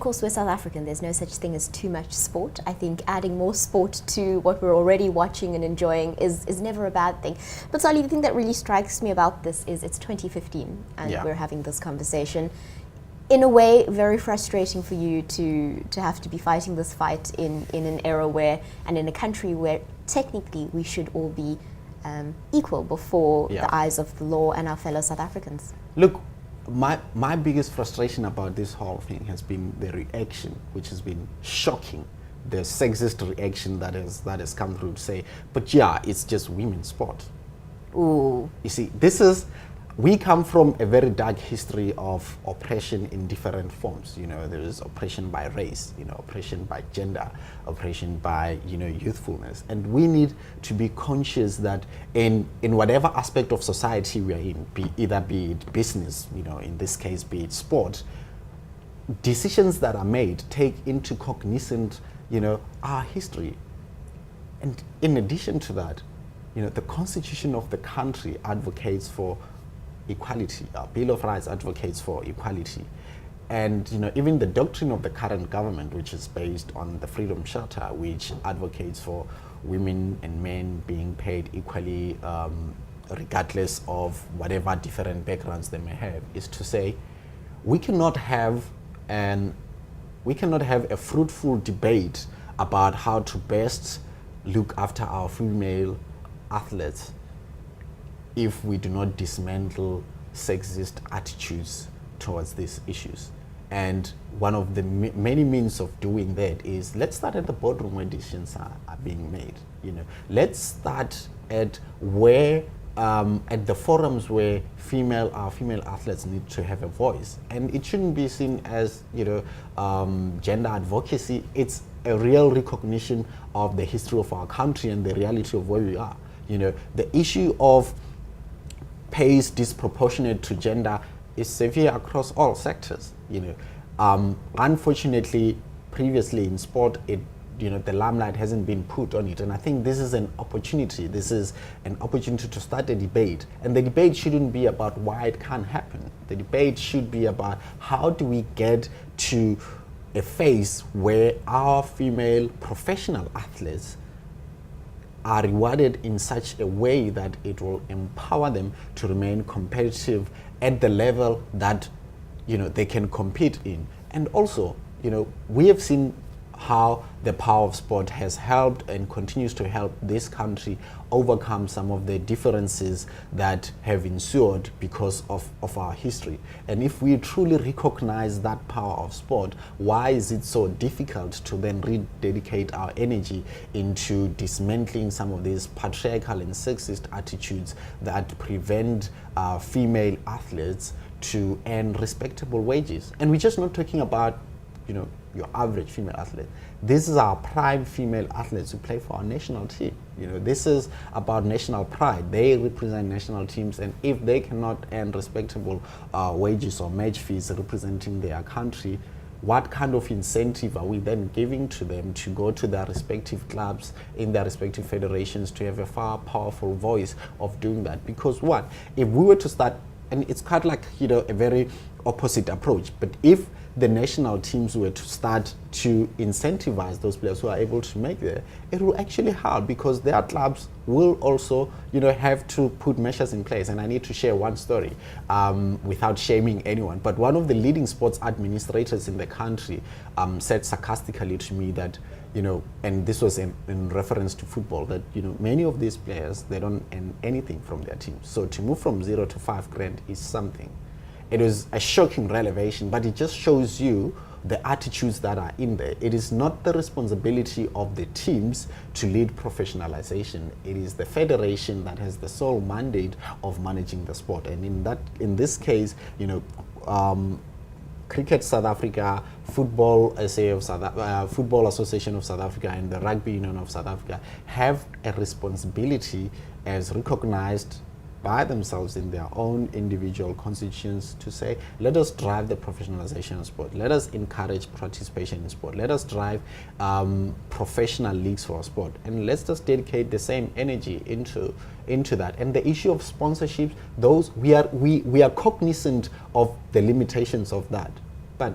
course, we're South African. There's no such thing as too much sport. I think adding more sport to what we're already watching and enjoying is never a bad thing. But Sally, the thing that really strikes me about this is it's 2015 and we're having this conversation. In a way, very frustrating for you to have to be fighting this fight in an era where, and in a country where technically we should all be equal before the eyes of the law and our fellow South Africans. Look, my biggest frustration about this whole thing has been the reaction, which has been shocking. The sexist reaction that has come through to say, but yeah, it's just women's sport. Ooh. You see, we come from a very dark history of oppression in different forms. You know, there is oppression by race, you know, oppression by gender, oppression by, you know, youthfulness. And we need to be conscious that in whatever aspect of society we are in, be it business, you know, in this case, be it sport, decisions that are made take into cognizance, you know, our history. And in addition to that, you know, the Constitution of the country advocates for equality. Our Bill of Rights advocates for equality. And, you know, even the doctrine of the current government, which is based on the Freedom Charter, which advocates for women and men being paid equally, regardless of whatever different backgrounds they may have, is to say we cannot have a fruitful debate about how to best look after our female athletes if we do not dismantle sexist attitudes towards these issues. And one of the many means of doing that is, let's start at the boardroom where decisions are being made. You know, let's start at where at the forums where our female athletes need to have a voice. And it shouldn't be seen as, you know, gender advocacy. It's a real recognition of the history of our country and the reality of where we are. You know, the issue of pays disproportionate to gender is severe across all sectors. You know, unfortunately, previously in sport, the limelight hasn't been put on it, and I think this is an opportunity. This is an opportunity to start a debate, and the debate shouldn't be about why it can't happen. The debate should be about how do we get to a phase where our female professional athletes are rewarded in such a way that it will empower them to remain competitive at the level that, you know, they can compete in. And also, you know, we have seen how the power of sport has helped and continues to help this country overcome some of the differences that have ensued because of our history. And if we truly recognize that power of sport, why is it so difficult to then rededicate our energy into dismantling some of these patriarchal and sexist attitudes that prevent female athletes to earn respectable wages? And we're just not talking about, you know, your average female athlete. This is our prime female athletes who play for our national team. You know, this is about national pride. They represent national teams, and if they cannot earn respectable wages or match fees representing their country, what kind of incentive are we then giving to them to go to their respective clubs in their respective federations to have a far powerful voice of doing that? Because what if we were to start, and it's kind of like, you know, a very opposite approach, but if the national teams were to start to incentivize those players who are able to make there, it will actually help, because their clubs will also, you know, have to put measures in place. And I need to share one story without shaming anyone, but one of the leading sports administrators in the country said sarcastically to me that, you know, and this was in reference to football, that, you know, many of these players, they don't earn anything from their teams. So to move from 0 to 5 grand is something. It was a shocking revelation, but it just shows you the attitudes that are in there. It is not the responsibility of the teams to lead professionalization. It is the federation that has the sole mandate of managing the sport. And in this case, you know, Cricket South Africa, Football Football Association of South Africa, and the Rugby Union of South Africa have a responsibility as recognized by themselves in their own individual constitutions to say, let us drive the professionalization of sport. Let us encourage participation in sport. Let us drive professional leagues for sport. And let's just dedicate the same energy into that. And the issue of sponsorships, those we are cognizant of the limitations of that. But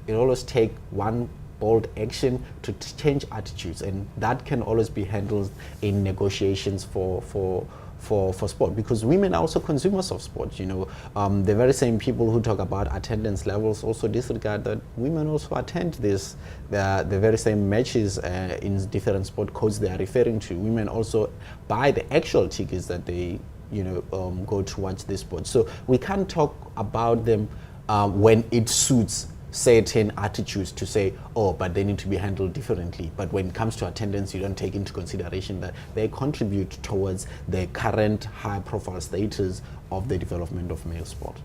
it always take one bold action to change attitudes, and that can always be handled in negotiations for sport, because women are also consumers of sport. The very same people who talk about attendance levels also disregard that women also attend the very same matches in different sport codes they are referring to. Women also buy the actual tickets that they go to watch this sport. So we can't talk about them when it suits certain attitudes to say, oh, but they need to be handled differently. But when it comes to attendance, you don't take into consideration that they contribute towards the current high profile status of the development of male sport.